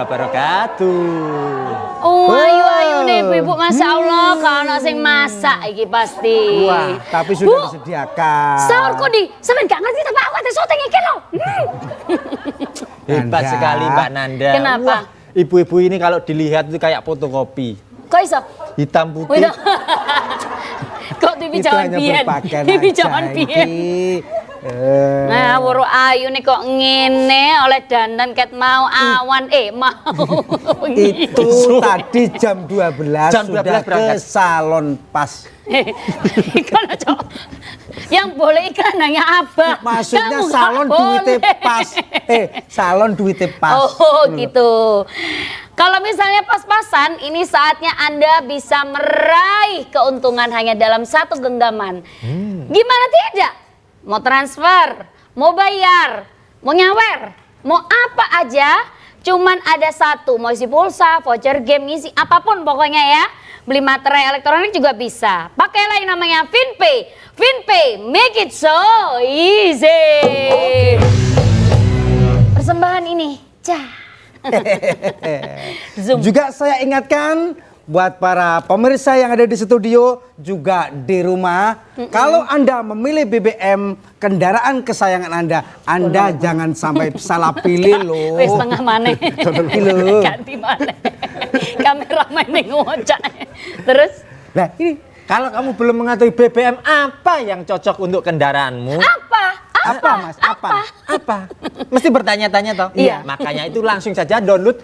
wabarakatuh. Oh, ayu nih ibu-ibu, masya Allah, kalau sing masak iki pasti. Wah, tapi sudah disediakan. Sahur kok di, sampean gak ngerti apa awak syuting iki lho. Hebat Nanda. sekali Mbak Nanda. Kenapa? Wah, ibu-ibu ini kalau dilihat itu kayak fotokopi. Kok iso? Hitam putih. Kok TV Itu jaman hanya biyen? berpakaian TV aja jaman biyen. iki. Nah, woro ayu nih kok ngene oleh dandan ket mau awan mau. Itu tadi jam 12 Jam 12 sudah ke berangkat. salon pas. Iklan aja. Yang boleh iklan hanya abah. Maksudnya Kamu nggak salon duitnya boleh. pas. Salon duitnya pas. Oh gitu. Kalau misalnya pas-pasan, ini saatnya Anda bisa meraih keuntungan hanya dalam satu genggaman. Gimana tidak? Mau transfer, mau bayar, mau nyawer, mau apa aja, cuman ada satu. Mau isi pulsa, voucher game, ngisi apapun pokoknya ya. Beli materai elektronik juga bisa. Pakailah yang namanya FinPay. FinPay, make it so easy. Persembahan ini, Zoom. Juga saya ingatkan buat para pemirsa yang ada di studio juga di rumah, kalau Anda memilih BBM kendaraan kesayangan Anda jangan sampai salah pilih loh. Wis tengah maneh. Pilih. Ganti maneh. Kameramen ning ngocak. Terus Nah ini Kalau kamu belum mengetahui BBM apa yang cocok untuk kendaraanmu? apa mas? Apa? Mesti bertanya-tanya toh. Iya. Makanya itu langsung saja download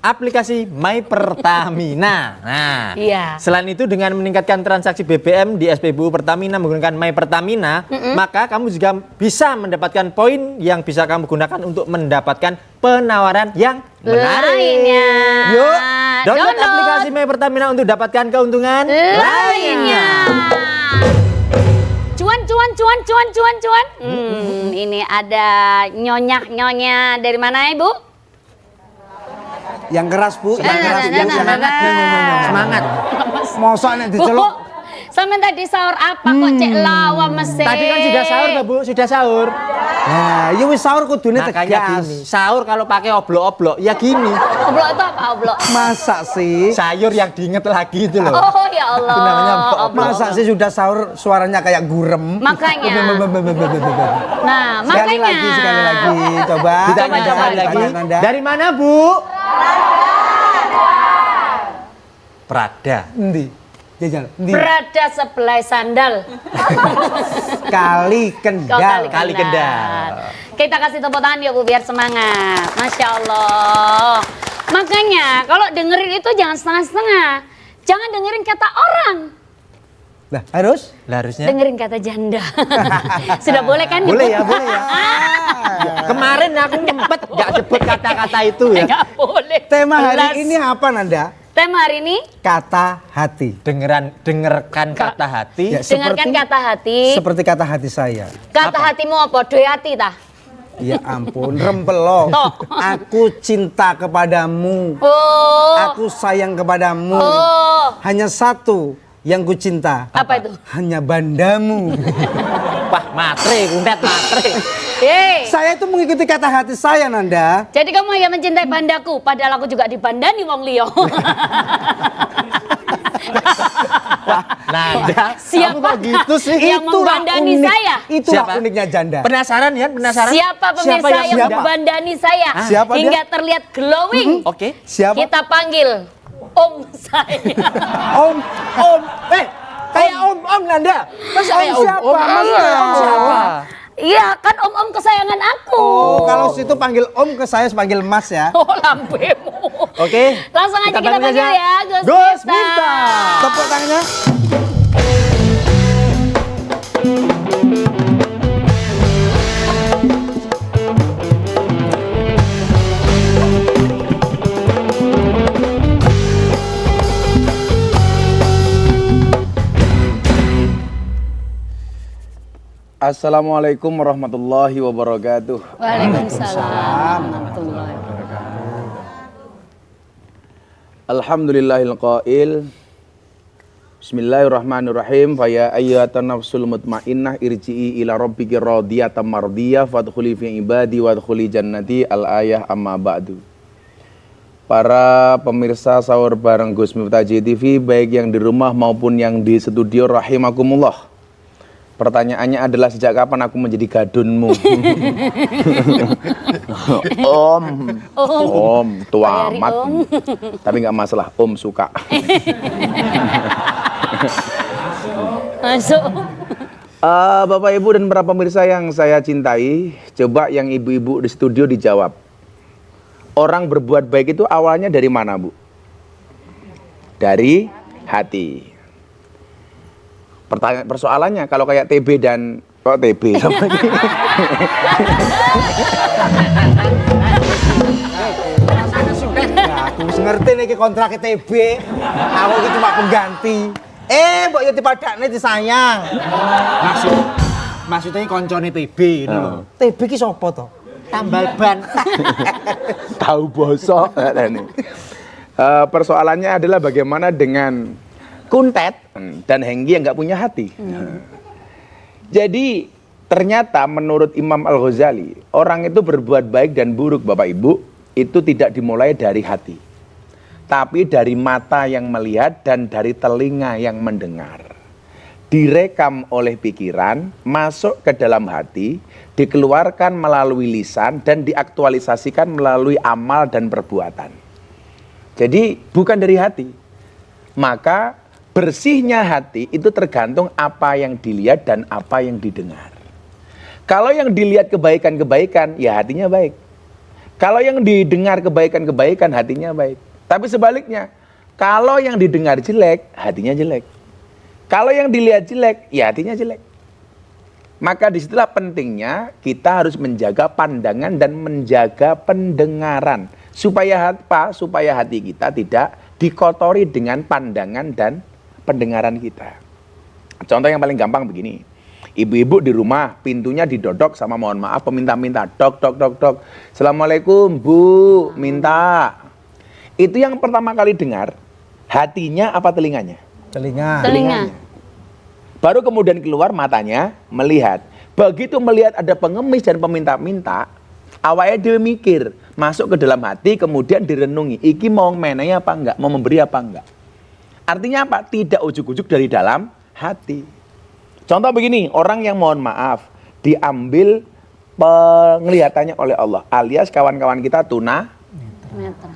aplikasi My Pertamina. Nah, Iya. selain itu dengan meningkatkan transaksi BBM di SPBU Pertamina menggunakan My Pertamina, maka kamu juga bisa mendapatkan poin yang bisa kamu gunakan untuk mendapatkan penawaran yang menarik. Lainnya. Yuk, download aplikasi My Pertamina untuk dapatkan keuntungan lainnya. Cuan. Ini ada nyonya dari mana Ibu? Yang keras bu, yang keras, yang semangat. Semangat. Mosok nek diceluk. Sampe tadi sahur apa kok cek lawa mesin? Tadi kan sudah sahur toh, Bu, sudah sahur. Nah, ya wis sahur kudune Makanya tegas. gini, sahur kalau pakai oblok-oblok ya gini. Oblok itu apa oblok? Masa sih? Sayur yang diinget lagi itu loh. Oh ya Allah. Itu namanya oblok. Masa sih sudah sahur suaranya kayak gurem? Makanya. Nah, Sekali makanya. lagi, coba. Ditanya Coba, sekali coba. lagi. Nanda. Dari mana, Bu? Prada. Endi? Jajal, endi? Berada sebelah sandal. Kali Kendal. Kali Kendal. Kita kasih tepuk tangan ya Bu biar semangat. Masya Allah. Makanya kalau dengerin itu jangan setengah-setengah. Jangan dengerin kata orang. Lah, harus? Lah harusnya. Dengerin kata janda. Sudah boleh kan? Boleh ya, boleh ya. Kemarin aku ngempet gak sebut kata-kata itu ya. Enggak boleh. Tema Jelas. hari ini apa Nanda? Tema hari ini Kata hati. Dengarkan kata hati. Ya, dengarkan kata hati. Seperti kata hati saya. Kata hatimu apa? Doi hati tah? Ya ampun, rempelo. Toh. Aku cinta kepadamu. Oh. Aku sayang kepadamu. Oh. Hanya satu yang ku cinta. Apa itu? Hanya bandamu. Wah, matre, kuntet matre. Yeay. Saya itu mengikuti kata hati saya, Nanda. Jadi kamu hanya mencintai bandaku, padahal aku juga dibandani wong liya. Nanda, Siapa? kamu kok gitu sih? Yang membandani saya? Itulah Siapa? uniknya janda. Penasaran ya? Penasaran? Siapa pemirsa yang siapa? membandani saya Siapa dia? hingga terlihat glowing? Oke. Siapa? Kita panggil Om saya. Om. Kayak om Nanda. Masa Om kayak siapa? Om siapa? Iya kan om-om kesayangan aku. Oh, kalau situ panggil Om ke saya panggil Mas ya. Oh lambemu. Oke. Langsung aja kita panggil ya Gus Miftah. Miftah. Tepuk tangannya. Assalamualaikum warahmatullahi wabarakatuh. Waalaikumsalam warahmatullahi wabarakatuh. Alhamdulillahil qail. Bismillahirrahmanirrahim. Fa ya ayyuhatan nafsul mutmainnah irji'i ila rabbiki radiyatan mardiyah fadkhuli fi ibadi wadkhuli jannati al ayah amma ba'du. para pemirsa sahur bareng Gus Miftah JTV, baik yang di rumah maupun yang di studio, rahimakumullah. Pertanyaannya adalah sejak kapan aku menjadi gadunmu? Om, tua Bayari, amat. Om. Tapi nggak masalah, Om suka. Masuk. Bapak Ibu dan para pemirsa yang saya cintai, coba yang ibu-ibu di studio dijawab. Orang berbuat baik itu awalnya dari mana, Bu? Dari hati. Persoalannya kalau kayak TB dan kok TB sama ini? Aku wis ngerti nih kontrak TB. Aku iki cuma pengganti. Mbok yo dipadakne disayang. Maksudnya koncone TB gitu lho. TB ki sapa to? Tambal ban. Tahu bosok. Persoalannya adalah bagaimana dengan Kuntet dan Hengki yang nggak punya hati. Jadi ternyata menurut Imam Al-Ghazali, orang itu berbuat baik dan buruk, Bapak Ibu, itu tidak dimulai dari hati, tapi dari mata yang melihat dan dari telinga yang mendengar. Direkam oleh pikiran, masuk ke dalam hati, dikeluarkan melalui lisan dan diaktualisasikan melalui amal dan perbuatan. Jadi bukan dari hati. Maka bersihnya hati itu tergantung apa yang dilihat dan apa yang didengar. Kalau yang dilihat kebaikan-kebaikan, ya hatinya baik. Kalau yang didengar kebaikan-kebaikan, hatinya baik. Tapi sebaliknya, kalau yang didengar jelek, hatinya jelek. Kalau yang dilihat jelek, ya hatinya jelek. Maka disitulah pentingnya kita harus menjaga pandangan dan menjaga pendengaran. Supaya apa? Supaya hati kita tidak dikotori dengan pandangan dan pendengaran kita. Contoh yang paling gampang begini. Ibu-ibu di rumah, pintunya didodok sama, mohon maaf, peminta-minta. Dok, dok, dok, dok. Assalamualaikum, Bu, minta. Itu yang pertama kali dengar, hatinya apa telinganya? Telinga. Baru kemudian keluar matanya, melihat. Begitu melihat ada pengemis dan peminta-minta, awalnya dia mikir, masuk ke dalam hati, kemudian direnungi. Iki mau menanya apa enggak? Mau memberi apa enggak? Artinya apa? Tidak ujuk-ujuk dari dalam hati. Contoh begini, orang yang mohon maaf, diambil penglihatannya oleh Allah, alias kawan-kawan kita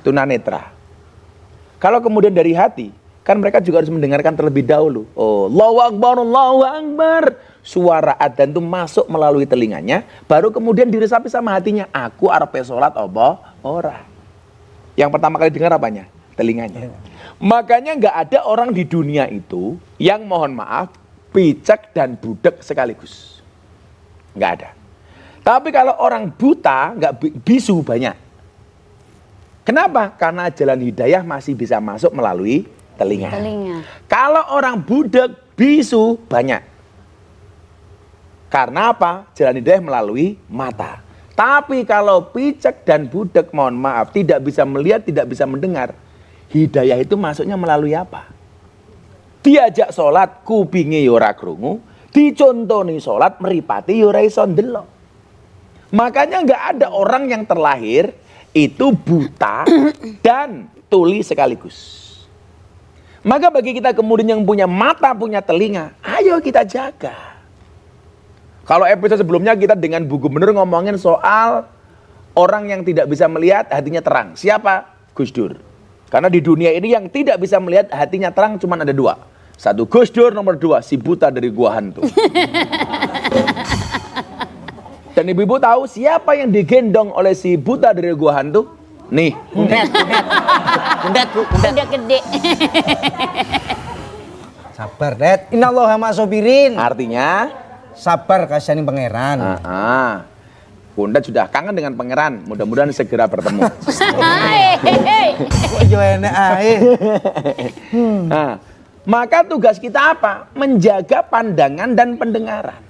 tunanetra. Kalau kemudian dari hati, kan mereka juga harus mendengarkan terlebih dahulu. Oh, Allahu Akbar, Allahu Akbar. Suara adzan itu masuk melalui telinganya, baru kemudian diresapi sama hatinya. Aku arepe salat apa? Ora. Yang pertama kali dengar apanya? Telinganya. Makanya nggak ada orang di dunia itu yang mohon maaf picek dan budek sekaligus. Nggak ada. Tapi kalau orang buta, nggak bisu banyak. Kenapa? Karena jalan hidayah masih bisa masuk melalui telinga. Kalau orang budek, bisu banyak. Karena apa? Jalan hidayah melalui mata. Tapi kalau picek dan budek, mohon maaf, tidak bisa melihat, tidak bisa mendengar. Hidayah itu masuknya melalui apa? Diajak sholat, kupinge yora krungu, dicontoni sholat, meripati yora iso ndelok. Makanya nggak ada orang yang terlahir itu buta dan tuli sekaligus. Maka bagi kita kemudian yang punya mata, punya telinga, ayo kita jaga. Kalau episode sebelumnya kita dengan Bu Gubernur ngomongin soal orang yang tidak bisa melihat hatinya terang. Siapa? Gus Dur. Karena di dunia ini yang tidak bisa melihat hatinya terang cuma ada dua. Satu Gus Dur, nomor dua si buta dari gua hantu. Dan ibu-ibu tahu siapa yang digendong oleh si buta dari gua hantu? Nih. Kundet Bu. Udah gede. Sabar, Det. Innallaha ma'asobirin. Artinya Sabar kasihaning pangeran. Kundet sudah kangen dengan pangeran. Mudah-mudahan segera bertemu. Kok yo enek ae. Nah, maka tugas kita apa? Menjaga pandangan dan pendengaran.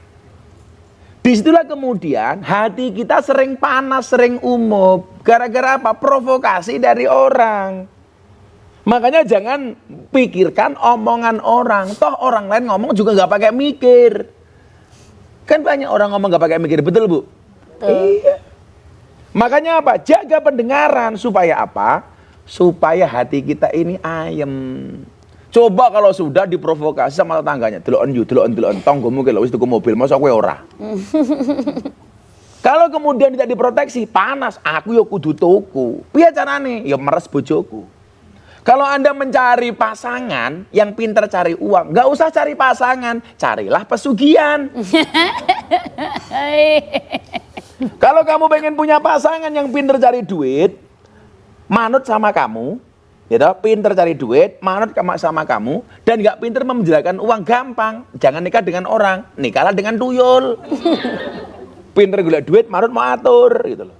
Disitulah kemudian hati kita sering panas, sering umup. Gara-gara apa? Provokasi dari orang. Makanya jangan pikirkan omongan orang. Toh orang lain ngomong juga nggak pakai mikir. Kan banyak orang ngomong nggak pakai mikir, betul Bu? Iya. Makanya apa? Jaga pendengaran supaya apa? supaya hati kita ini ayem. Coba kalau sudah diprovokasi sama tetangganya, delok-delok, tonggomu ki lho wis tuku mobil, masa kowe ora. Kalau kemudian tidak diproteksi, panas, aku ya kudu tuku. Piye carane? Ya meres bojoku. Kalau Anda mencari pasangan yang pintar cari uang, nggak usah cari pasangan, carilah pesugihan. Kalau kamu pengen punya pasangan yang pintar cari duit, manut sama kamu, ya pintar cari duit, manut sama kamu, dan nggak pintar menjelaskan uang, gampang. Jangan nikah dengan orang, nikahlah dengan tuyul. Pintar gula duit, manut mau atur, gitu loh.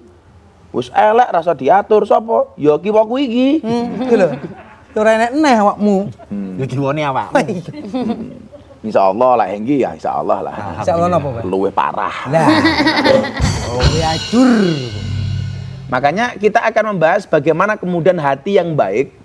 Wis elek rasa diatur sapa? Ya kiwaku iki. Gitu loh. Ora enek neh awakmu. Ya kiwone awak. Insyaallah lah Henggi ya, insyaallah lah. Insyaallah napa, Pak? Luwih parah. Lah. Oh, acur. Makanya kita akan membahas bagaimana kemudian hati yang baik,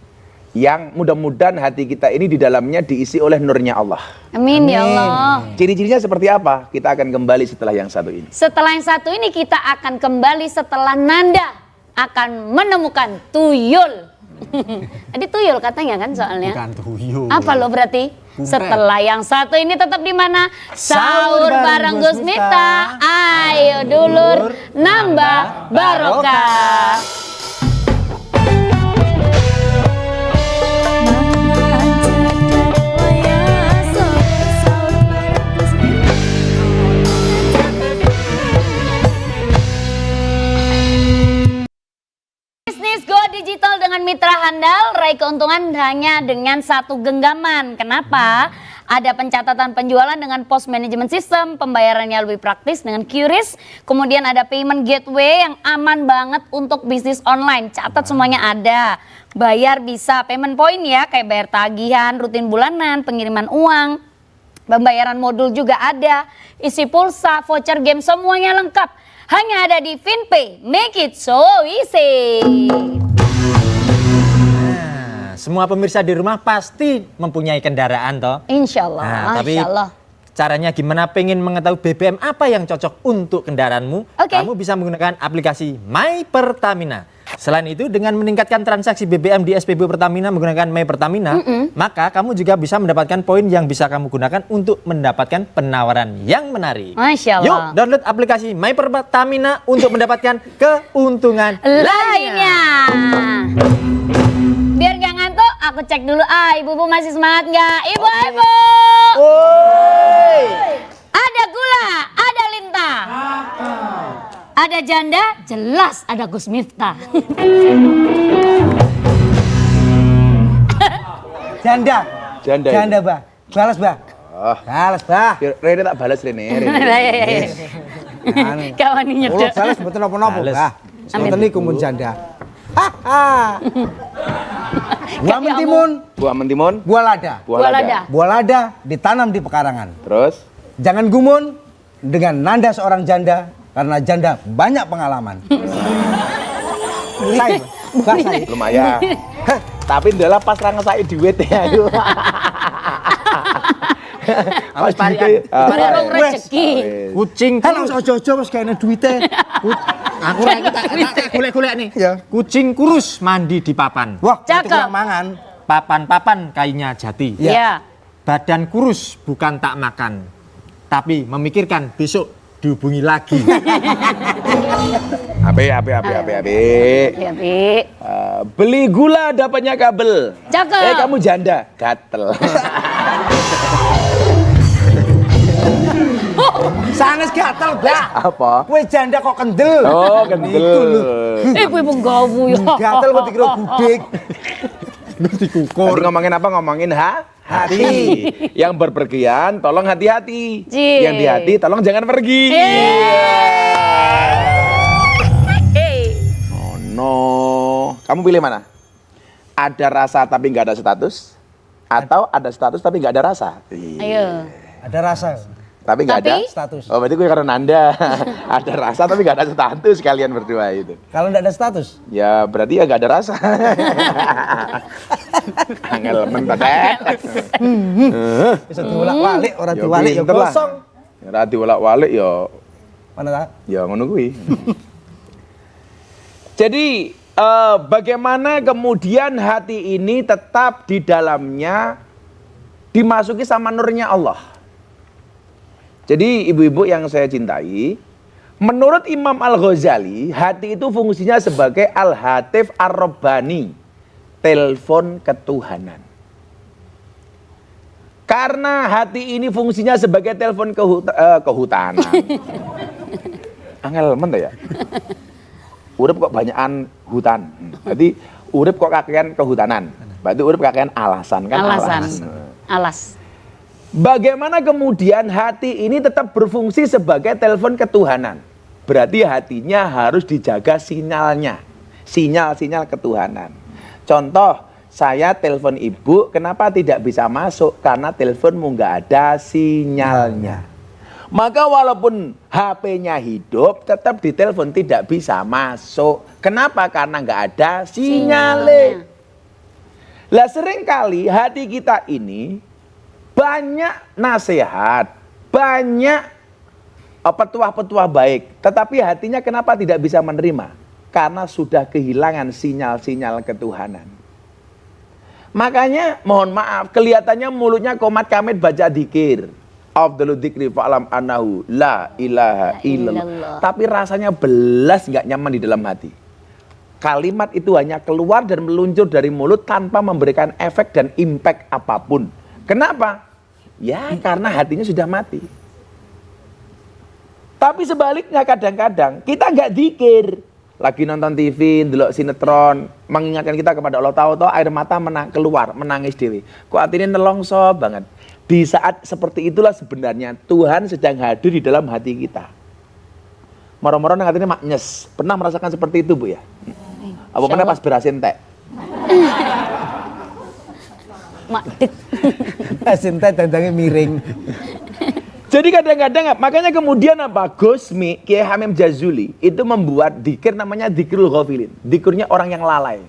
yang mudah-mudahan hati kita ini di dalamnya diisi oleh nurnya Allah. Amin ya Allah. Ciri-cirinya seperti apa? Kita akan kembali setelah yang satu ini. Setelah yang satu ini kita akan kembali setelah Nanda akan menemukan tuyul. Tadi tuyul katanya kan soalnya. Bukan tuyul. Apa lo berarti? Kumpet. Setelah yang satu ini tetap di mana? Sahur bareng Gus Miftah. Ayo dulur nambah barokah. Bisnis Go Digital dengan mitra handal, raih keuntungan hanya dengan satu genggaman. Kenapa? Ada pencatatan penjualan dengan post management system, pembayarannya lebih praktis dengan QRIS, kemudian ada payment gateway yang aman banget untuk bisnis online. Catat semuanya ada. Bayar bisa payment point ya, kayak bayar tagihan, rutin bulanan, pengiriman uang, pembayaran modul juga ada, isi pulsa, voucher game, semuanya lengkap. Hanya ada di FinPay, make it so easy. Nah, semua pemirsa di rumah pasti mempunyai kendaraan toh. Insya Allah, Nah, tapi Masya Allah. caranya gimana pengen mengetahui BBM apa yang cocok untuk kendaraanmu? Oke. Kamu bisa menggunakan aplikasi My Pertamina. Selain itu, dengan meningkatkan transaksi BBM di SPBU Pertamina menggunakan My Pertamina, maka kamu juga bisa mendapatkan poin yang bisa kamu gunakan untuk mendapatkan penawaran yang menarik. Masya Allah. Yuk, download aplikasi My Pertamina untuk mendapatkan keuntungan Lainnya. Biar gak ngantuk, aku cek dulu. Ibu-ibu masih semangat gak? Ibu-ibu. Ada gula, ada lintah. Ada janda, jelas ada Gus Miftah. Janda. Janda. Janda, Bah. Balas, Bah. Oh. Balas, Bah. Rene tak balas Rene. Anu. Kawan ini Ulo nyedek. balas mboten napa-napa, Bales. Bah. Mboten niku mun janda. Buah mentimun, Buah mentimun, buah lada. Buah lada. Buah lada ditanam di pekarangan. Terus Jangan gumun dengan nanda seorang janda karena janda banyak pengalaman. Saya, Bah, saya. lumayan. Tapi ndalah pas ra ngesaki duit ya. Awas duite, Bareng Wes. rezeki. Kucing Kan harus ojo-ojo wis kayaknya duitnya. aku lagi tak golek-golek nih. Ya. Kucing kurus mandi di papan. Wah, itu Cakep. kurang mangan. Papan-papan kayunya jati. Ya. Ya. Badan kurus bukan tak makan, tapi memikirkan besok dihubungi lagi. Ape. Ya, Bi. Beli gula dapatnya kabel. Cakep. Kamu janda, gatel. Sanes gatel, Bah. Apa? Kowe janda kok kendel. Oh, kendel. Itu lho. Ibu-ibu gawu ya. Gatel kok dikira gudeg. Dikukur. Tadi ngomongin apa? Ngomongin hati. Yang berpergian tolong hati-hati. Ji. Yang di hati tolong jangan pergi. Oh no. Kamu pilih mana? Ada rasa tapi nggak ada status? Atau ada status tapi nggak ada rasa? Ayo. Ada rasa. Tapi nggak ada Tapi? Status. Oh berarti gue karena Nanda. Ada rasa tapi nggak ada status kalian berdua itu. Kalau enggak ada status, Ya berarti ya nggak ada rasa. Angel mendadak. bisa diwolak-walik, orang Ya diwalik ya pinter lah. kosong. Ya ora diwolak-walik ya Mana tak? ya ngono kuwi. Jadi bagaimana kemudian hati ini tetap di dalamnya dimasuki sama nurnya Allah. Jadi ibu-ibu yang saya cintai, menurut Imam Al-Ghazali, hati itu fungsinya sebagai al-hatif ar-rabbani, telepon ketuhanan. Karena hati ini fungsinya sebagai telepon kehutanan. Angel men ya. Urip kok banyakan hutan. Jadi urip kok kakean kehutanan. Berarti urip kakean alasan kan? Alas. Bagaimana kemudian hati ini tetap berfungsi sebagai telepon ketuhanan? Berarti hatinya harus dijaga sinyalnya. Sinyal-sinyal ketuhanan. Contoh, saya telepon ibu, kenapa tidak bisa masuk? Karena teleponmu nggak ada sinyalnya. Maka walaupun HP-nya hidup, tetap ditelepon tidak bisa masuk. Kenapa? Karena nggak ada sinyalnya. Lah seringkali hati kita ini banyak nasihat, banyak petuah-petuah baik. Tetapi hatinya kenapa tidak bisa menerima? Karena sudah kehilangan sinyal-sinyal ketuhanan. Makanya mohon maaf, kelihatannya mulutnya komat kamit baca dzikir. Afdhalu dzikri fa'lam annahu la ilaha illallah. Tapi rasanya belas nggak nyaman di dalam hati. Kalimat itu hanya keluar dan meluncur dari mulut tanpa memberikan efek dan impact apapun. Kenapa? Ya karena hatinya sudah mati. Tapi sebaliknya kadang-kadang kita nggak dzikir. Lagi nonton TV, ndelok sinetron, mengingatkan kita kepada Allah, tahu-tahu air mata keluar, menangis dewi. Kok hatinya nelongso banget. Di saat seperti itulah sebenarnya Tuhan sedang hadir di dalam hati kita. Moro-moro nang hatinya maknyes. Pernah merasakan seperti itu, Bu ya? Apa mana pas berasin teh? Makdit. Cinta dandangnya miring. Jadi kadang-kadang, makanya kemudian apa? Gosmi, Kiai Hamim Jazuli, itu membuat dzikir namanya dzikrul ghafilin. Dzikirnya orang yang lalai.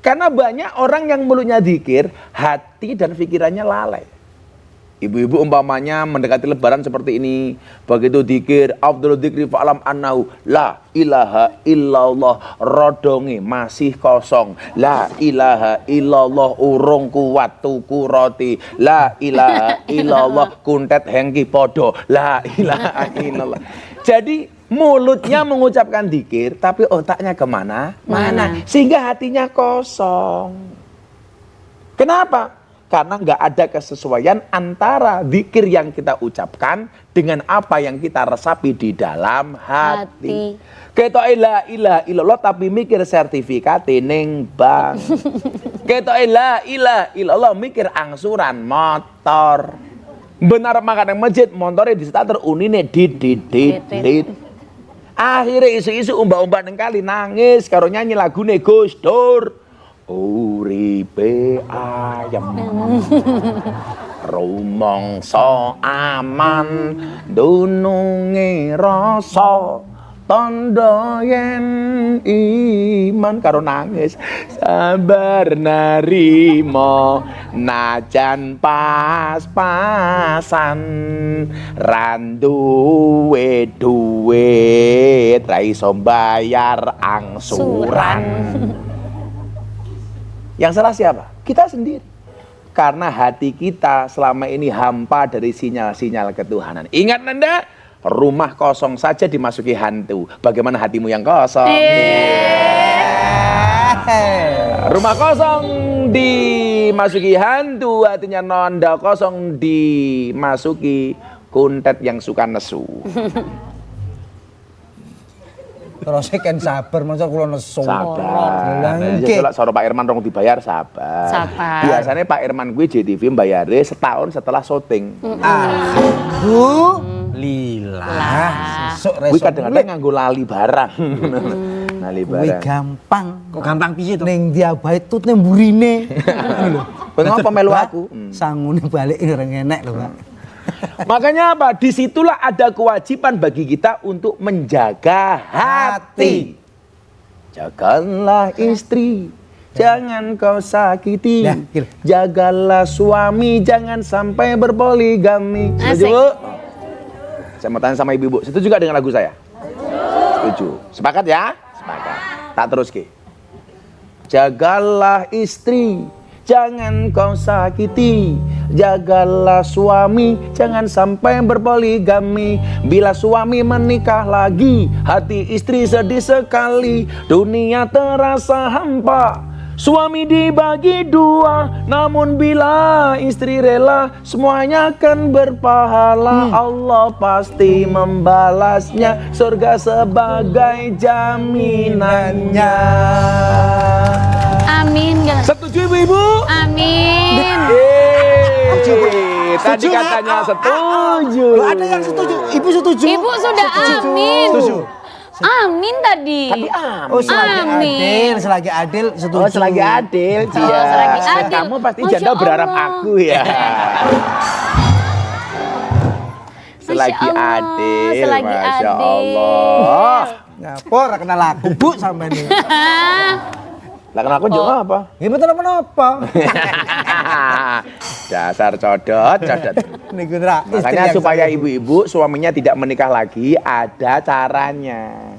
Karena banyak orang yang mulutnya dzikir, hati dan pikirannya lalai. Ibu-ibu umpamanya mendekati lebaran seperti ini, begitu dzikir, afdhalu dzikri fa'lam annahu la ilaha illallah, rodonge masih kosong. La ilaha illallah, urung kuat tuku roti. La ilaha illallah, kuntet hengki podo. La ilaha illallah. Jadi mulutnya mengucapkan dzikir, tapi otaknya kemana? Mana? Sehingga hatinya kosong. Kenapa? Karena nggak ada kesesuaian antara dzikir yang kita ucapkan dengan apa yang kita resapi di dalam hati. Ketok la ilaha illallah tapi mikir sertifikat ning bank. Ketok la ilaha illallah mikir angsuran motor. Benar makan masjid motornya di starter unine dit. Akhirnya isu-isu umba-umba neng kali nangis karo nyanyi lagune Gus Dur. Uripe ayam rumangsa aman dununge rasa tandha yen iman karo nangis sabar narima najan pas-pasan randuwe duwit ra iso bayar angsuran. Yang salah siapa? Kita sendiri. Karena hati kita selama ini hampa dari sinyal-sinyal ketuhanan. Ingat Nanda, rumah kosong saja dimasuki hantu. Bagaimana hatimu yang kosong? Rumah kosong dimasuki hantu, hatinya Nanda kosong dimasuki kuntet yang suka nesu. Terus kan sabar, masa kula nesu. Sabar. Nah, soro Pak Irman rong dibayar sabar. Biasanya Pak Irman gue JTV bayarnya setahun setelah syuting. Alhamdulillah. Gue kadang-kadang nganggo lali barang. Lali Kuwi barang. gampang. Kok gampang piye to? Ning dia bae tutne mburine. Pengen pemelu aku. Sangune balik ora enek lho, Pak. Makanya apa? Disitulah ada kewajiban bagi kita untuk menjaga hati. Jagalah istri, jangan kau sakiti. Ya, jagalah suami, jangan sampai berpoligami. Setuju, Bu? Saya mau tanya sama ibu-ibu, setuju juga dengan lagu saya? Setuju. Sepakat ya? Sepakat. Tak terus ke. Jagalah istri, jangan kau sakiti. Jagalah suami, jangan sampai berpoligami. Bila suami menikah lagi, hati istri sedih sekali. Dunia terasa hampa, suami dibagi dua. Namun bila istri rela, semuanya akan berpahala. Allah pasti membalasnya, surga sebagai jaminannya. Amin. Setuju ibu-ibu? Amin. Tadi katanya setuju. Loh, ada yang setuju. Ibu setuju. Ibu sudah amin. Setuju. Amin tadi. Oh, selagi Amin. adil, selagi adil setuju. Oh, selagi adil. Oh, selagi adil. Kamu pasti Masya janda berharap Allah. aku ya. Selagi Masya Allah, adil. selagi Masya adil. Allah. Ngapor kenal aku, Bu, sampai nih. Lah kenapa juga apa? Ya betul apa? Dasar codot. Nih Gundra, Makanya supaya ibu-ibu suaminya tidak menikah lagi, ada caranya.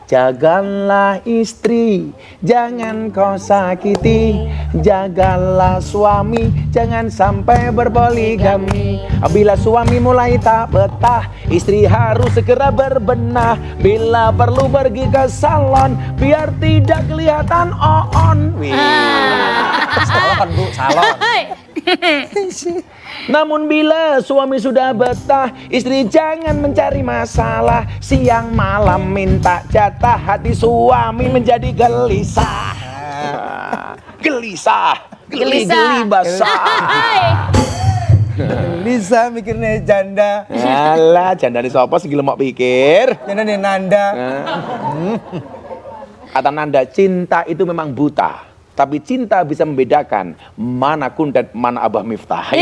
Jagalah istri, jangan kau sakiti. Jagalah suami, jangan sampai berpoligami. Bila suami mulai tak betah, istri harus segera berbenah. Bila perlu pergi ke salon, biar tidak kelihatan on. salon, Bu, salon. Namun bila suami sudah betah, istri jangan mencari masalah. Siang malam minta jatah, hati suami menjadi gelisah. Gelisah, geli-geli basah. Bisa mikirnya janda. Alah, janda di sopo segila mau pikir. Janda nih Nanda. Kata Nanda, cinta itu memang buta, tapi cinta bisa membedakan mana Kuntet, mana Abah Miftah.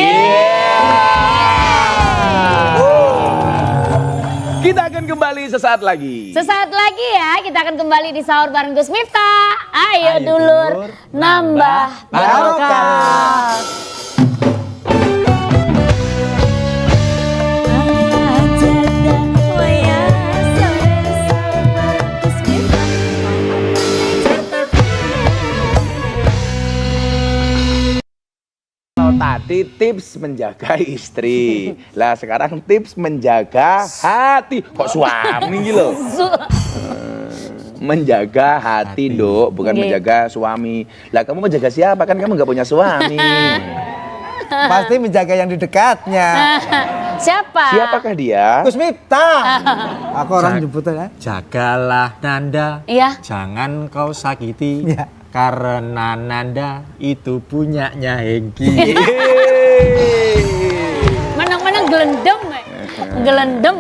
Kita akan kembali sesaat lagi. Sesaat lagi ya, kita akan kembali di sahur bareng Gus Miftah. Ayo dulur, nambah barokah. Kalau tadi tips menjaga istri, lah sekarang tips menjaga hati. Kok suami gitu? Menjaga hati, Dok, bukan Oke. menjaga suami. Lah kamu menjaga siapa? Kan kamu nggak punya suami. Pasti menjaga yang di dekatnya. Siapa? Siapakah dia? Gus Miftah. Aku orang jemputnya. Jagalah Nanda, Iya. jangan kau sakiti. Iya. Karena Nanda itu punyanya Hengki. Menang-menang gelendem. Gelendem.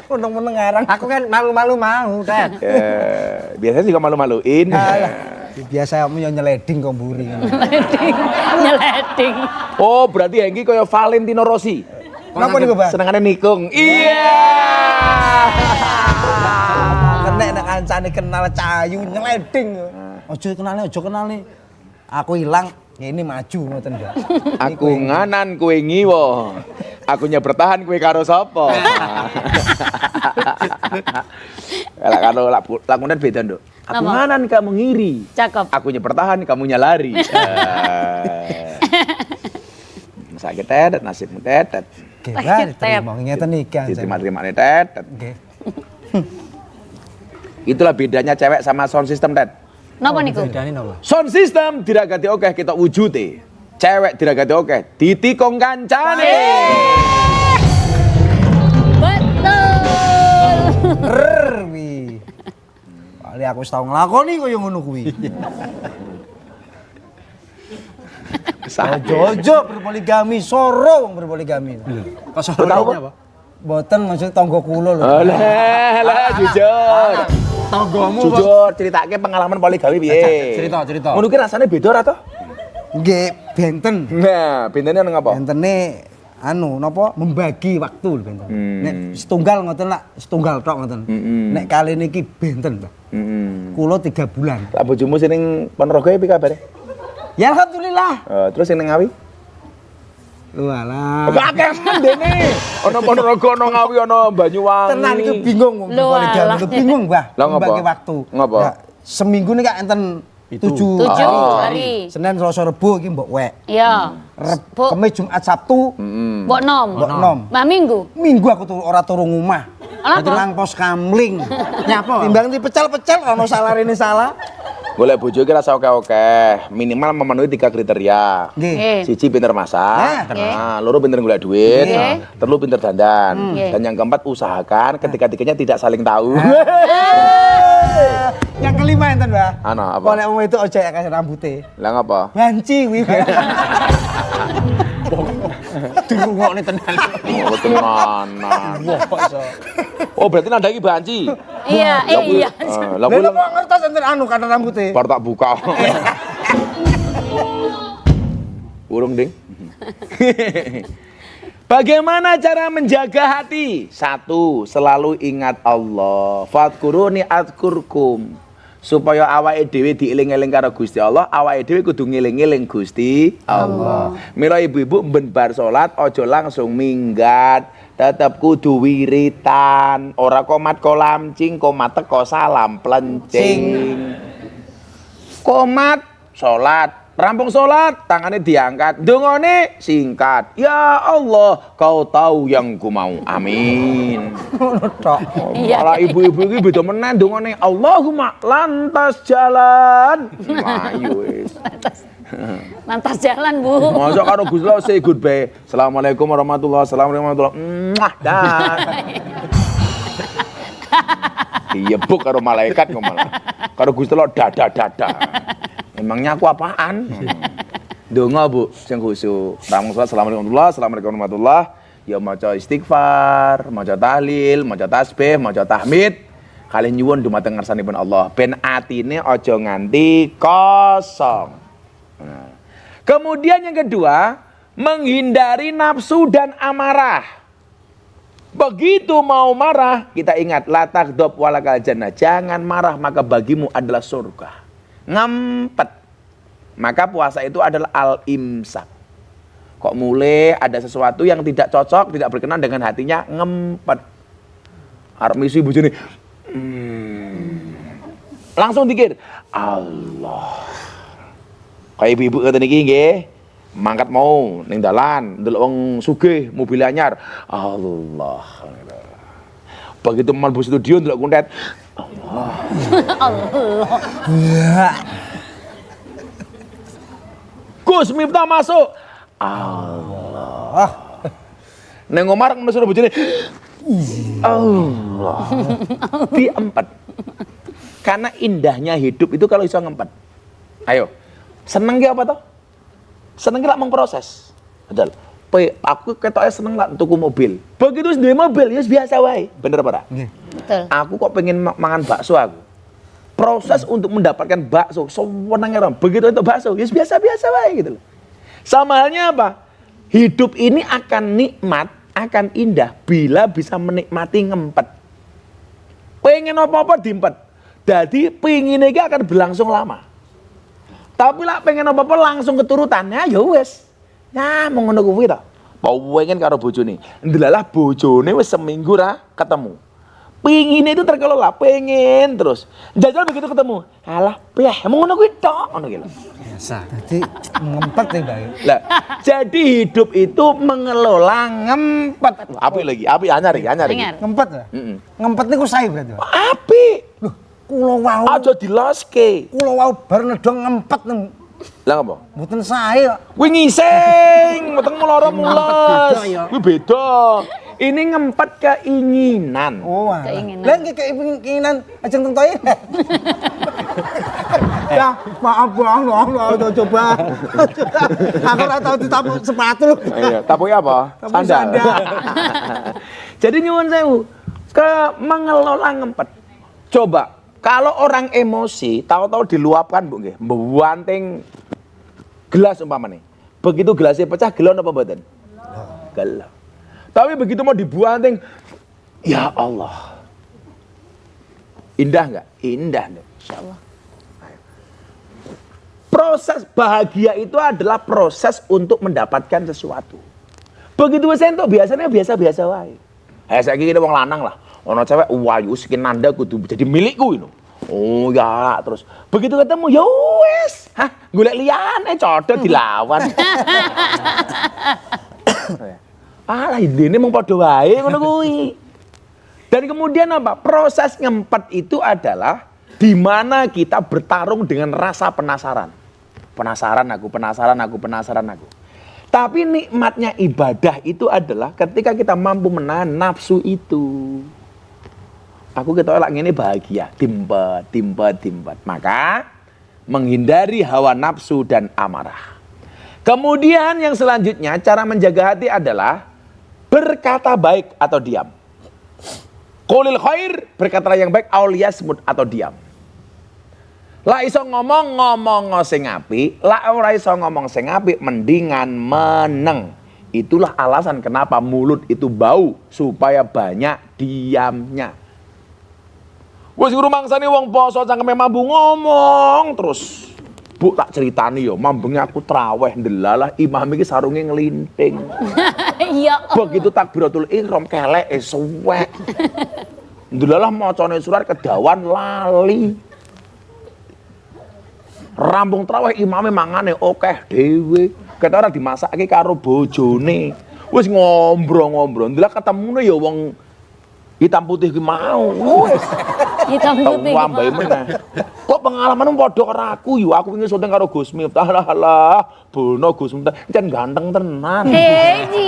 Meneng-meneng ngarang. Aku kan malu-malu mau, Dad. Biasanya juga malu-maluin. Biasa kamu yang nyeleding komburi. Nyeleding. Oh, berarti Hengki kayak Valentino Rossi. Kenapa nih, Bapak? Senengannya nikung. Iya. Kenek nek kancane kenal cayu nyeleding. Ojo kenal nih. Aku hilang, ya ini maju ngoten ya. Aku nganan kue ngiwo. Akunya bertahan kue karo sapa. Lah karo lakukan beda, Nduk. Aku Apa? nganan kamu ngiri. Cakep. Akunya bertahan, kamunya lari. Sakit tetet, nasibmu tetet. Gimana terima ngeten iki. Diterima-terima tetet. Nggih. Itulah bedanya cewek sama sound system, Tet. Napa niku? Bedane napa? Sound system diragati oke kita wujute. Cewek diragati oke ditikung kancane. Betul. Wi. Kali aku wis tau nglakoni koyo ngono kuwi. Jojo berpoligami, soro wong berpoligami. Kok Tahu, soalnya apa? Boten maksud tangga kula lho. Alah, jujur. Tanggomu Jujur, ceritake pengalaman poligami piye? Cerita. Ngono ki rasane beda ra to? Nggih, benten. Nah, bintene nang apa? Bentene anu napa membagi waktu lho benten. Nek setunggal ngoten lah, setunggal tok ngoten. Nek kali niki benten, Mbak. Heeh. Kula 3 bulan. Lah bojomu sing Ponorogo piye kabare? Ya alhamdulillah. Terus sing ning Ngawi? Walah. Kakek dene. Ono Ponorogo, ono Ngawi, ono Banyuwangi. Tenan iki bingung wong Loh, poligami alah. itu bingung, Mbah. Lah, ngapa? Bagi waktu. Ngapa? Ya, seminggu nih Kak enten 7 7 hari. Senin, Selasa, Rebo iki mbok wek. Iya. Bu, Kemis, Jumat, Sabtu mbok nom. mbok nom. Mbak Minggu. Minggu aku tuh ora turu ngomah. Kenapa? Nang pos kamling. Nyapa? Timbang dipecel-pecel ono salarene salah. Boleh bojo ki rasa oke-oke, minimal memenuhi 3 kriteria. Nggih. Siji pinter masak, Oke. loro pinter golek duit, Oke. telu pinter dandan, Oke. dan yang keempat usahakan ketiga-tiganya tidak saling tahu. Yang kelima enten, Mbah. Ano, apa? Kalau wong itu ojo ya kasih rambutnya. Lah ngapa? Banci wi. Dirungokne tenan. Oh, tenanan. Oh, berarti nanda iki banci. Iya, iya. Lah Lah kuwi kok ngertos enten anu kata rambutnya. bar tak buka. Urung, Ding. Bagaimana cara menjaga hati? 1, selalu ingat Allah. Fadkuruni adkurkum. Supaya awake dhewe dieling-eling karo Gusti Allah, awake dhewe kudu ngeling-eling Gusti Allah. Mila ibu-ibu ben bar salat aja langsung minggat, tetep kudu wiritan, ora komat kolamcing, komat teko salam plencing. Komat salat, rampung salat, tangannya diangkat, dongane singkat. Ya Allah, kau tahu yang ku mau. Amin. Iya. Malah ibu-ibu ini beda menan dongane Allahumma lantas jalan. Ayo wis. Lantas jalan, Bu. Masa karo Gusti Allah say goodbye. Assalamualaikum warahmatullahi wabarakatuh. Mwah, dah. Iya buk karo malaikat kok malah. Karo Gusti Allah dada. Emangnya aku apaan? Donga Bu, sing khusyuk. Ramung salat assalamualaikum warahmatullahi. Ya maca istighfar, maca tahlil, maca tasbih, maca tahmid. Kalian nyuwun dumateng ngarsanipun Allah. Ben atine aja nganti kosong. Nah. Kemudian yang kedua, menghindari nafsu dan amarah. Begitu mau marah, kita ingat la taghdab walakal jannah. Jangan marah maka bagimu adalah surga. Ngempet. Maka puasa itu adalah al-imsak. Kok mulai ada sesuatu yang tidak cocok, tidak berkenan dengan hatinya, ngempet. Arep misi bojone. Langsung dikir, Allah. Kayak ibu-ibu kata niki nggih, mangkat mau ning dalan, ndelok wong sugih, mobil anyar. Allah. Begitu mlebu studio ndelok kuntet. Allah. Allah. Gus Miftah masuk. Allah. Neng Omar mesuruh bojone. Allah. Diempet. Karena indahnya hidup itu kalau iso ngempet. Ayo. Seneng ki apa toh? Seneng ki lak mengproses. Betul. Aku ketoknya seneng lak tuku mobil. Begitu duwe mobil ya biasa wae. Bener apa ora? Betul. Aku kok pengen mangan bakso aku. Proses untuk mendapatkan bakso, sewenangnya orang. Begitu untuk bakso, ya biasa-biasa wae gitu loh. Sama halnya apa? Hidup ini akan nikmat, akan indah bila bisa menikmati ngempet. Pengen apa-apa diempet. Jadi pengen ini akan berlangsung lama. Tapi lah pengen apa-apa langsung keturutannya ya wes. Nah, mau ngono kuwi ta. Pengen karo bojone. Ndelalah bojone wis seminggu ra ketemu. Pengen itu terkelola, pengen terus. Jajal begitu ketemu. Alah, piye mau ngono kuwi tok ngono ki lho. Biasa. Jadi ngempet nih, Mbak. Lah, jadi hidup itu mengelola ngempet. Apik lagi, apik anyar iki. Anyar. Ngempet ya? Ngempet niku sae berarti, Pak. Apik. Loh, kula wau. Aja diloske. Kula wau bar nedong ngempet nang Lah ngapa? mboten sae kok. Kuwi ngising, meteng meloro mules. beda ya. Kuwi beda. Ini ngempet keinginan. Oh, Keinginan. lah nggih keinginan ajeng teng toilet. Ya, maaf Bang, udah coba. Aku ora tau ditapu sepatu. Iya, tapuke apa? Tapu sandal. Jadi nyuwun sewu, ke mengelola ngempet. Coba, kalau orang emosi, tahu-tahu diluapkan, Bu nggih, mbuanting gelas umpamane. Begitu gelasnya pecah, gelon apa mboten? Gelon. Tapi begitu mau dibuanting, ya Allah. Indah enggak? Indah, insyaallah. Proses bahagia itu adalah proses untuk mendapatkan sesuatu. Begitu wis entuk biasanya biasa-biasa wae. Saiki kene wong lanang lah. Ono cewek wayu skin nanda kudu jadi milikku ini. Oh ya, terus begitu ketemu ya wes, golek liyane codot dilawan. Alah ini mung padha wae ngono kuwi. Dan kemudian apa? Proses ngempet itu adalah di mana kita bertarung dengan rasa penasaran. Penasaran aku. Tapi nikmatnya ibadah itu adalah ketika kita mampu menahan nafsu itu. Aku ketolak ngene bahagia, timpet. Maka menghindari hawa nafsu dan amarah. Kemudian yang selanjutnya cara menjaga hati adalah berkata baik atau diam. Qulil khair, berkatalah yang baik, auliyasmut atau diam. La iso ngomong sing apik, la ora iso ngomong sing apik, mendingan meneng. Itulah alasan kenapa mulut itu bau, supaya banyak diamnya. Wes ngrumangsane wong poso cangkeme mambu ngomong terus. Bu tak ceritani yo, mambenge aku traweh ndelalah imam iki sarunge nglinting. Iya. Begitu takbiratul ihram kelek suwek. Ndelalah macane surat kedawan lali. Rambung traweh imame mangane akeh dhewe. Ket ora dimasake karo bojone. Wis ngombro-ngombro. Ndelok ketemune ya wong hitam putih ki mau. Wis Hitam putih. Wambai meneh. Kok pengalamanmu padha karo aku yo. Aku wingi syuting karo Gus Miftah. Alah, bono Gus Miftah. Jan ganteng tenan. Eji.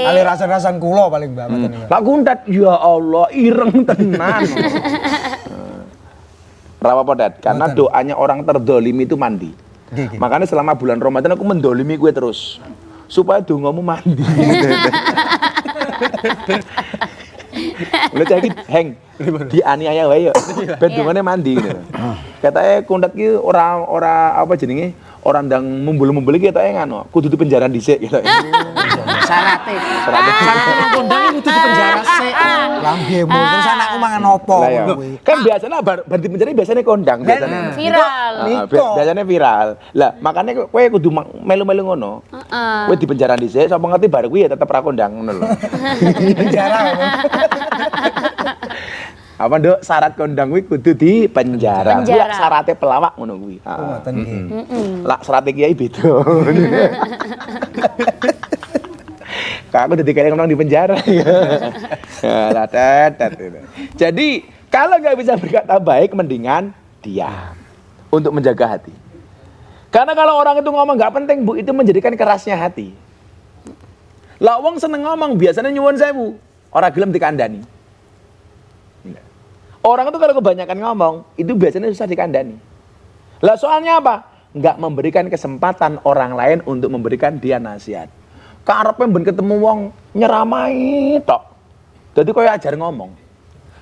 Ali rasan-rasan kula paling Mbak mboten niku. Lah kuntat ya Allah, ireng tenan. Rawa podat, karena doanya orang terdolimi itu mandi. Makanya selama bulan Ramadan aku mendolimi gue terus. Supaya dongamu mandi. Udah jadi heng dianiaya wae yo. Ben dongane mandi gitu. Katanya kundat ki ora apa jenenge? Ora ndang mumbul-mumbul iki ketoke ngono. Kudu dipenjara dhisik gitu. Syaratnya kondang itu di penjara sih. Lambemu terus anakku mangan opo kuwi. Kan biasanya bar di penjara biasanya kondang biasanya. Viral. Biasanya viral. Lah makanya kowe kudu melu-melu ngono. Kowe di penjara dhisik sapa ngerti bar kuwi ya tetep ra kondang ngono lho. Penjara. Apa nduk syarat kondang kuwi kudu di penjara. Kuwi syaratnya pelawak ngono kuwi. Ngoten nggih. Lah syaratnya kiai beda. Aku udah dikali ngomong di penjara. Lah tetet. Jadi kalau nggak bisa berkata baik, mendingan diam untuk menjaga hati. Karena kalau orang itu ngomong nggak penting bu, itu menjadikan kerasnya hati. Lah wong seneng ngomong biasanya nyuwun sewu, orang gelem dikandani. Orang itu kalau kebanyakan ngomong, itu biasanya susah dikandani. Lah soalnya apa? Nggak memberikan kesempatan orang lain untuk memberikan dia nasihat. Karepe ben ketemu wong nyeramai tok. Dadi koyo ajar ngomong.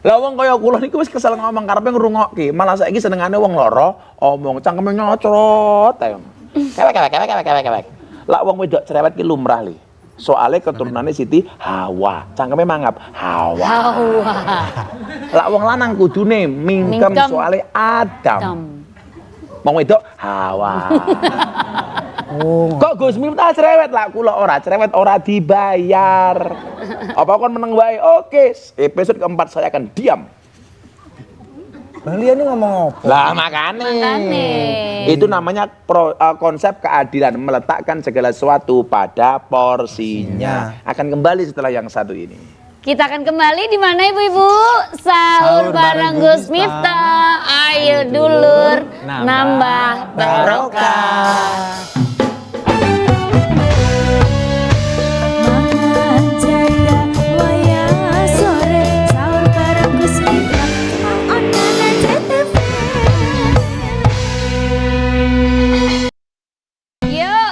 Lah wong kaya kula niku wis kesel ngomong karepe ngrungokke, malah saiki senengane wong lara omong cangkeme nyocrot ae. Kewek. Lah wong wedok cerewet ki lumrah li. Soale keturunane Siti Hawa, cangkeme mangap Hawa. Lah wong lanang kudune mingkem soale Adam. Wong wedok Hawa. Kok Gus Miftah cerewet lah, kula ora cerewet, ora dibayar. Apa kon meneng wae? Oke, episode keempat saya akan diam. Balian ngomong apa? Lah makane. Itu namanya konsep keadilan, meletakkan segala sesuatu pada porsinya. Akan kembali setelah yang satu ini. Kita akan kembali di mana ibu-ibu? Sahur bareng Gus Miftah. Ayo dulur nambah barokah.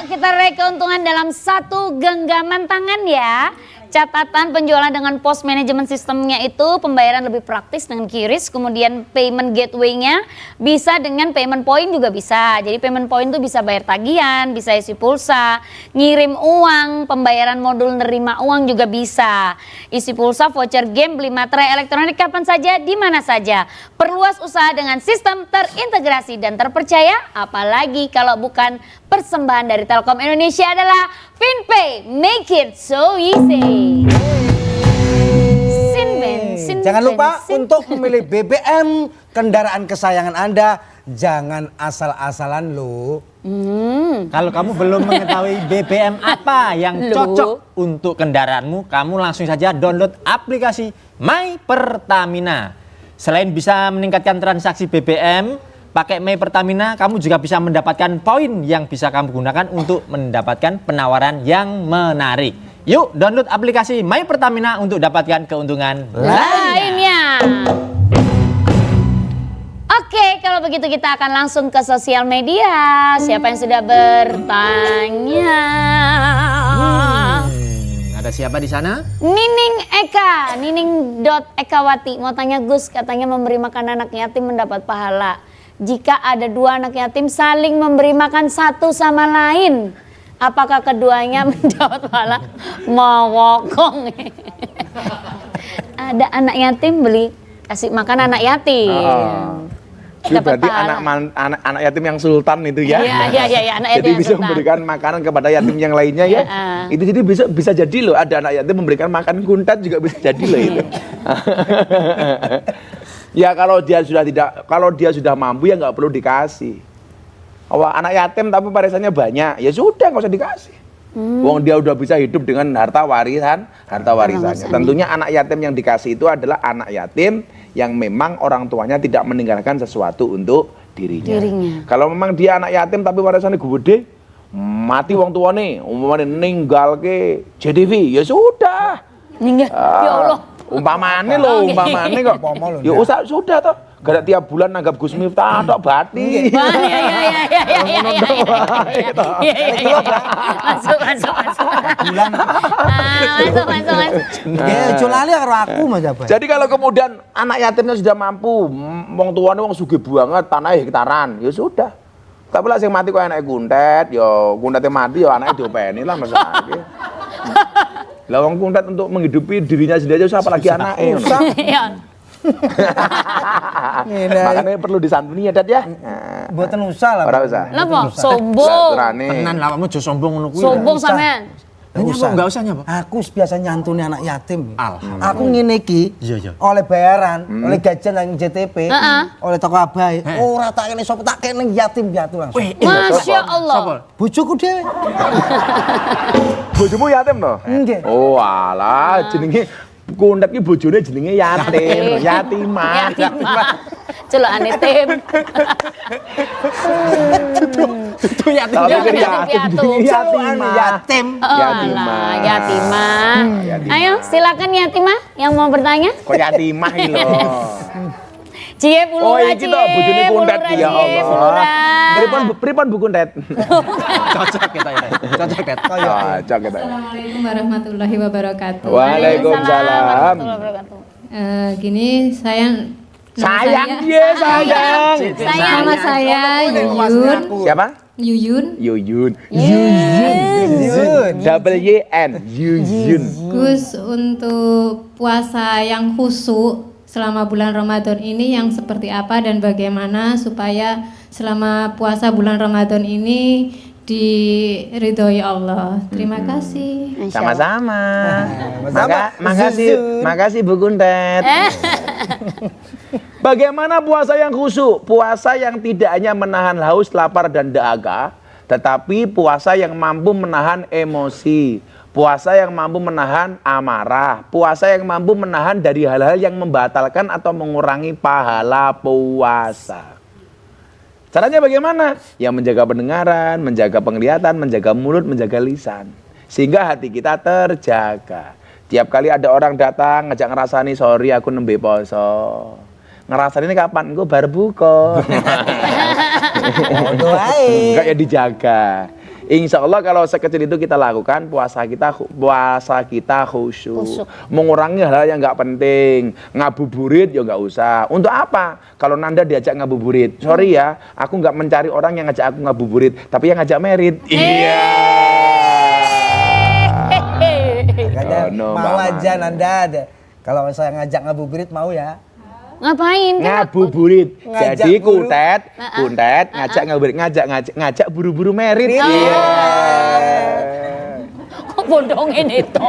Kita raih keuntungan dalam satu genggaman tangan ya. Catatan penjualan dengan pos manajemen sistemnya itu pembayaran lebih praktis dengan QRIS, kemudian payment gateway-nya bisa dengan payment point juga bisa. Jadi payment point itu bisa bayar tagihan, bisa isi pulsa, ngirim uang, pembayaran modul nerima uang juga bisa. Isi pulsa, voucher game, beli materai elektronik kapan saja, di mana saja. Perluas usaha dengan sistem terintegrasi dan terpercaya, apalagi kalau bukan persembahan dari Telkom Indonesia adalah FinPay, make it so easy. Jangan lupa untuk memilih BBM kendaraan kesayangan Anda, jangan asal-asalan loh. Kalau kamu belum mengetahui BBM apa yang cocok untuk kendaraanmu, kamu langsung saja download aplikasi My Pertamina. Selain bisa meningkatkan transaksi BBM, pakai My Pertamina kamu juga bisa mendapatkan poin yang bisa kamu gunakan untuk mendapatkan penawaran yang menarik. Yuk download aplikasi My Pertamina untuk dapatkan keuntungan lainnya. Oke, kalau begitu kita akan langsung ke sosial media. Siapa yang sudah bertanya? Ada siapa di sana? Nining Eka, Nining.ekawati mau tanya Gus, katanya memberi makan anak yatim mendapat pahala. Jika ada 2 anak yatim saling memberi makan satu sama lain, apakah keduanya mendapat pahala? Mawokong. Ada anak yatim kasih makan anak yatim. Itu Dapat berarti pahala. anak yatim yang sultan itu ya. Iya, anak yatim Jadi yang bisa sultan. memberikan makanan kepada yatim yang lainnya ya. Itu jadi bisa jadi loh, ada anak yatim memberikan makan kuntat juga bisa jadi loh itu. Ya kalau dia sudah mampu ya nggak perlu dikasih. Anak yatim tapi warisannya banyak, ya sudah nggak usah dikasih. Wong dia udah bisa hidup dengan harta warisannya. Tentunya anak yatim yang dikasih itu adalah anak yatim yang memang orang tuanya tidak meninggalkan sesuatu untuk dirinya. Kalau memang dia anak yatim tapi warisannya gede, mati wong tuane, umpamane ninggal ke JTV, ya sudah. Ya Allah. Umpamane kok. Ya usah sudah toh. Gak ada tiap bulan nanggap Gus Miftah tok bati. Iya. Masuk. Bulan. Masuk. Ya, culali karo aku Mas Abah. Jadi kalau kemudian anak yatimnya sudah mampu, wong tuane wong sugih banget, tanahnya hektaran, ya sudah. Tapi lah sing mati kok anake kuntet, ya kuntetnya mati ya anake diopeni lah masalahnya. Lah wong kuntet untuk menghidupi dirinya sendiri aja apalagi anake. Makanya perlu disantuni ya, Dad ya. Mboten usah lah. Ora usah. Napa? Sombong. Tenan lah kamu aja sombong ngono kuwi. Sombong sampean. Enggak usah nyapa. Aku biasa nyantuni anak yatim. Alhamdulillah. Aku ngene iki Iya. oleh bayaran, oleh gajian nang JTP, oleh toko abai. Ora tak kene sapa tak kene yatim piatu langsung. Masya Allah. Bojoku dhewe. Bojomu yatim toh? Nggih. Oh alah jenenge kuntet ki bojone jenenge yatim, yatimah. Celokane tim. Itu yatim. Tapi kan Piatu. Yatim. Alah, yatimah. Ayo silakan yatimah yang mau bertanya. Kok yatimah iki lho. Cie pulura, Oh iki toh bojone kuntet ya Allah. Pripun Bu kuntet? Cocok kita ya. Cocok kita. Cocok kita. Assalamualaikum warahmatullahi wabarakatuh. Waalaikumsalam. Warahmatullahi wabarakatuh. Gini sayang. Sayang dia sayang. Nama saya Yuyun. Siapa? Yuyun. Yuyun. Yun. Double Y-N. Yuyun. Gus, untuk puasa yang khusyuk selama bulan Ramadan ini yang seperti apa dan bagaimana supaya selama puasa bulan Ramadan ini diridhoi Allah. Terima kasih. Sama-sama. Sama-sama. Makasih Bu Kuntet. Bagaimana puasa yang khusyuk? Puasa yang tidak hanya menahan haus, lapar dan dahaga, tetapi puasa yang mampu menahan emosi. Puasa yang mampu menahan amarah. Puasa yang mampu menahan dari hal-hal yang membatalkan atau mengurangi pahala puasa. Caranya bagaimana? Ya menjaga pendengaran, menjaga penglihatan, menjaga mulut, menjaga lisan. Sehingga hati kita terjaga. Tiap kali ada orang datang ngajak ngerasani, sorry aku nembe poso. Ngerasani ini kapan? Engko bar buka. Enggak ya dijaga. Insya Allah kalau sekecil itu kita lakukan, puasa kita khusyuk. Mengurangi hal-hal yang nggak penting. Ngabuburit ya nggak usah. Untuk apa? Kalau Nanda diajak ngabuburit, sorry ya, aku nggak mencari orang yang ngajak aku ngabuburit, tapi yang ngajak merit. Iya. Makanya mau aja Nanda ada. Kalau saya ngajak ngabuburit mau ya. Ngapain? Kan Ngabuburit. Ngajak Jadi buru. kuntet ngajak ngabuburit, ngajak buru-buru merit. Oh. Iya. kok bodongin itu.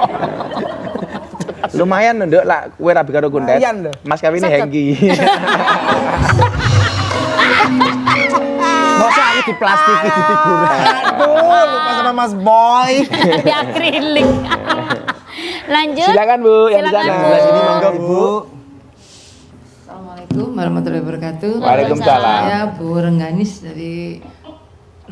Lumayan nduk lah kowe rabi karo kuntet. Lumayan lho. Mas kawine Seket. hengki. Masa aku diplastiki di figuran. Aduh, lupa sama Mas Boy. Di akrilik. Lanjut. Silakan Bu, yang di Silakan, sana. Bu. Sebelah sini Monggo, Bu. Assalamualaikum warahmatullahi wabarakatuh. Waalaikumsalam. Saya Bu Rengganis dari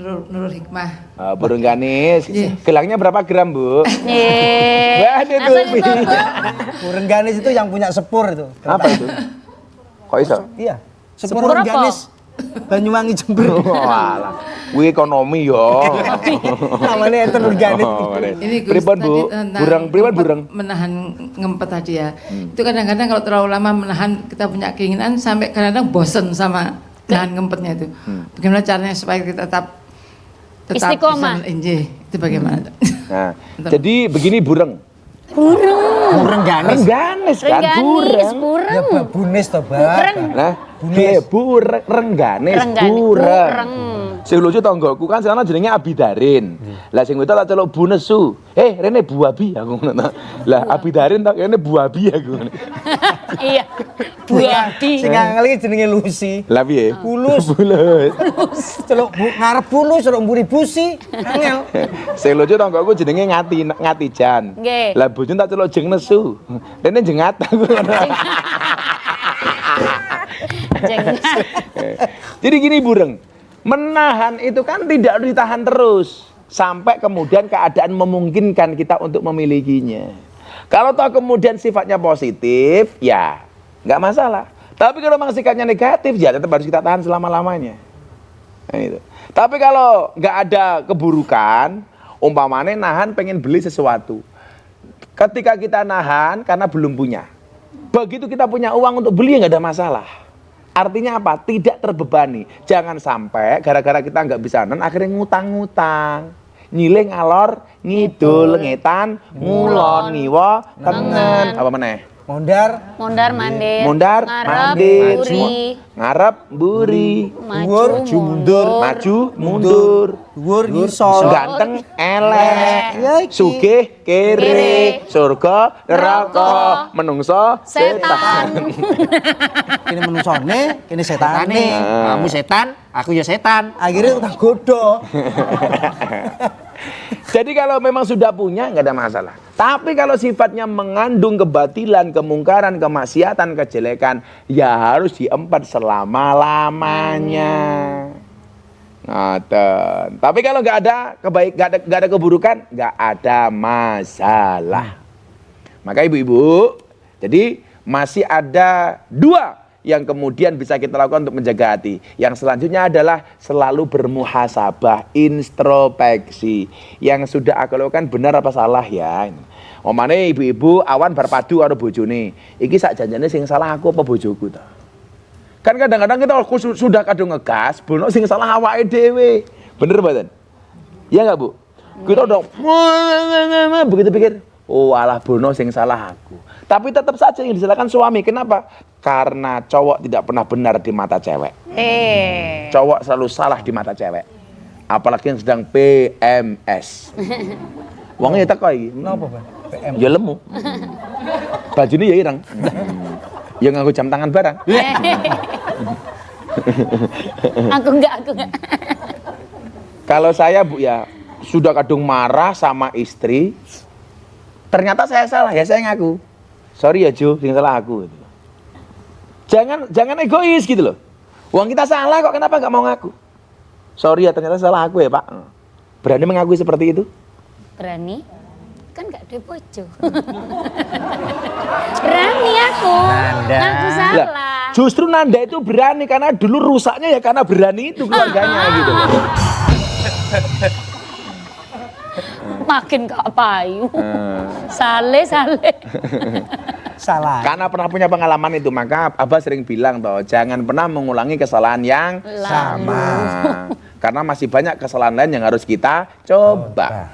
Nurul Hikmah. Burung ganis. Iya. Gelangnya berapa gram, Bu? Waduh, Asal tuh. itu. Burung ganis itu yang punya sepur itu. Apa itu? Kok iso? Iya. Sepur Sepur apa? ganis. Banyuwangi Jember. Walah, kuwi ekonomi yo. Namanya enten organik. Ini Gus Pripun, tadi Bu? tentang Burung, pripun ngempet, burung? menahan ngempet tadi ya. Itu kadang-kadang kalau terlalu lama menahan kita punya keinginan sampai kadang-kadang bosen sama nahan ngempetnya itu. Bagaimana caranya supaya kita tetap Istiqomah. Injih, itu bagaimana? Nah, jadi begini burung. Burung ganis. Rengganis kan Rengganis, burung. bureng. Ya babunis toh, Bang. Bureng. Nah, rengganis Rengganis, burung. bureng. Sing lucu tanggoku kan sana jenenge Abidarin. Lah sing wedok tak celuk Bu Nesu. Rene Bu Abi aku ngono. Lah Abidarin tak rene Bu Abi aku ngono. Iya. Buati. Sing ngangeli jenenge Lucy. Lah piye? Bulus. Bulus. Celuk ngarep bulus, celuk mburi busi. Angel. Sing lucu tanggoku jenenge Ngatijan. Nggih. Lah bojone tak celuk Jeng Nesu. Rene jengat aku ngono. Jengat. Jadi gini burung, menahan itu kan tidak ditahan terus sampai kemudian keadaan memungkinkan kita untuk memilikinya. Kalau toh kemudian sifatnya positif, ya nggak masalah. Tapi kalau memang sikapnya negatif, ya tetap harus kita tahan selama-lamanya. Nah, itu. Tapi kalau nggak ada keburukan, umpamanya nahan pengen beli sesuatu. Ketika kita nahan karena belum punya. Begitu kita punya uang untuk beli, nggak ada masalah. Artinya apa? Tidak terbebani. Jangan sampai gara-gara kita nggak bisa nahan, akhirnya ngutang-ngutang. Nyiling alor, ngidul, ngetan, ngulon, ngiwa, tengen. Apa meneh? Mondar, Mondar mandir. Mondar, Ngarep, mandir, buri. ngarep, buri, Maju, mundur. maju, mundur, dhuwur ngisor. ganteng, elek, Ya iki. sugih, kere, Kere. surga, neraka, menungso, Setan. Kene menungsone, kene setane. Kamu setan, aku ya setan. Akhirnya utang godo. Jadi kalau memang sudah punya nggak ada masalah. Tapi kalau sifatnya mengandung kebatilan, kemungkaran, kemaksiatan, kejelekan, ya harus diempat selama-lamanya. Ngoten. Tapi kalau nggak ada nggak ada keburukan, nggak ada masalah. Maka ibu-ibu, jadi masih ada dua yang kemudian bisa kita lakukan untuk menjaga hati. Yang selanjutnya adalah selalu bermuhasabah, introspeksi. Yang sudah aku lakukan benar apa salah ya. Omane ibu-ibu awan berpadu karo bojone. Iki sak janjane sing salah aku apa bojoku ta? Kan kadang-kadang kita sudah kadung ngegas, bono sing salah awake dhewe. Bener mboten? Iya enggak, Bu? Kita udah begitu pikir, oh alah bono sing salah aku. Tapi tetap saja yang disalahkan suami. Kenapa? Karena cowok tidak pernah benar di mata cewek. Cowok selalu salah di mata cewek. Apalagi yang sedang PMS. Wongnya teko iki. Napa, Bang? PM. Ya lemu. Bajune ya ireng. Ya nganggo jam tangan barang. Aku enggak. Kalau saya Bu ya sudah kadung marah sama istri. Ternyata saya salah, ya saya ngaku. Sorry ya Jo, yang salah aku. Jangan egois gitu loh. Uang kita salah kok, kenapa nggak mau ngaku? Sorry ya, ternyata salah aku ya Pak. Berani mengakui seperti itu? Berani? Kan gak ada bojo. Berani aku. Ngaku salah. Lah, justru Nanda itu berani karena dulu rusaknya ya karena berani itu keluarganya gitu loh. Makin gak payu. Sale. Salah. Karena pernah punya pengalaman itu, maka Abah sering bilang toh, jangan pernah mengulangi kesalahan yang sama. Karena masih banyak kesalahan lain yang harus kita coba.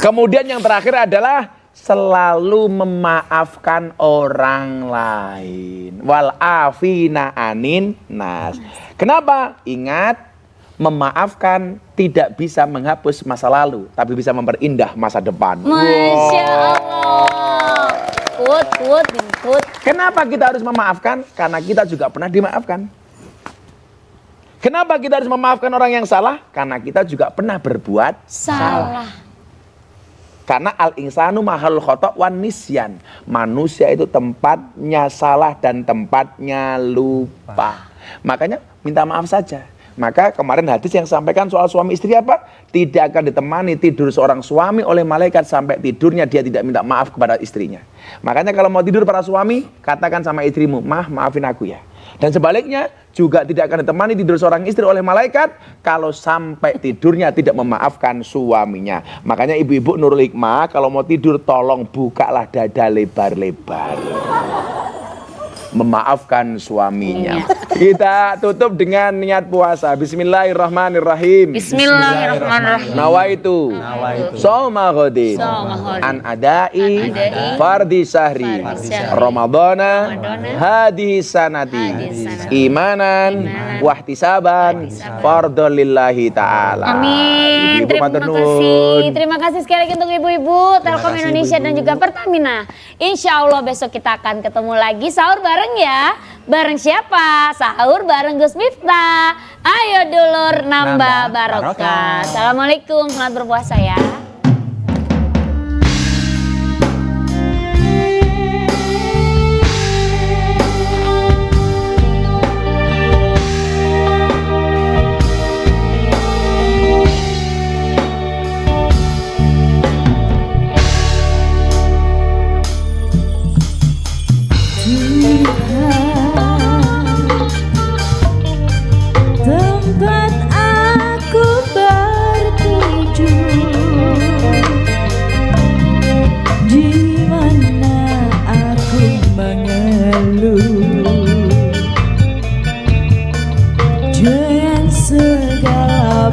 Kemudian yang terakhir adalah selalu memaafkan orang lain. Wal afina anin nas. Kenapa? Ingat, memaafkan tidak bisa menghapus masa lalu, tapi bisa memperindah masa depan. Masya Allah. Kut. Kenapa kita harus memaafkan? Karena kita juga pernah dimaafkan. Kenapa kita harus memaafkan orang yang salah? Karena kita juga pernah berbuat Salah. Karena al-insanu mahal khotok wan nisyan. Manusia itu tempatnya salah dan tempatnya lupa. Makanya minta maaf saja. Maka kemarin hadis yang sampaikan soal suami istri apa? Tidak akan ditemani tidur seorang suami oleh malaikat sampai tidurnya dia tidak minta maaf kepada istrinya. Makanya kalau mau tidur para suami, katakan sama istrimu, maafin aku ya. Dan sebaliknya juga tidak akan ditemani tidur seorang istri oleh malaikat kalau sampai tidurnya tidak memaafkan suaminya. Makanya ibu-ibu Nurul Hikmah kalau mau tidur tolong bukalah dada lebar-lebar. Memaafkan suaminya. Kita tutup dengan niat puasa. Bismillahirrahmanirrahim. Bismillahirrahmanirrahim. Nawaitu Soma Ghodin An adai Fardi Sahri Ramadana Hadi Sanati Imanan Wahtisaban Fardol lillahi ta'ala. Amin. Ibu-ibu matur nuwun. Terima kasih sekali lagi untuk ibu-ibu Telkom Indonesia dan juga Pertamina. Insya Allah besok kita akan ketemu lagi sahur bareng ya. Bareng siapa? Sahur bareng Gus Miftah. Ayo dulur nambah barokah. Assalamualaikum, selamat berpuasa ya. Tempat aku bertuju, di mana aku mengeluh dengan segala